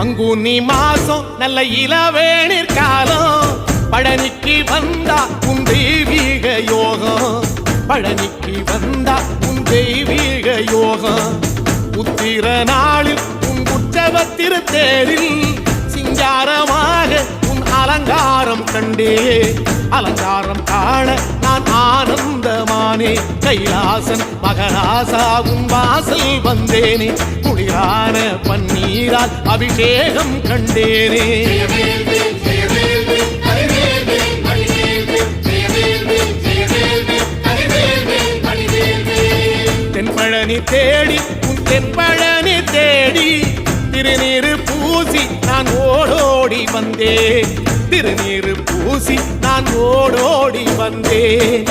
பங்குனி மாசம் நல்ல இளவேணிற் காலம் பழனிக்கு வந்தா உன் தெய்வீக யோகம் பழனிக்கு வந்தா உன் தெய்வீக யோகம் உத்திர நாளில் உன் உற்சவ தேரில் சிங்காரமாக உன் அலங்காரம் கண்டே அலங்காரம் காண நான் ஆனந்தமானே கைலாசன் மகராசா உன் வாசல் வந்தேனே குளிரான பன்னீரால் அபிஷேகம் கண்டேனே தென்பழனி தேடி உன் தென்பழனி தேடி திருநீரு பூசி நான் ஓடோடி வந்தேன் திருநீரு பூசி நான் ஓடோடி வந்தேன்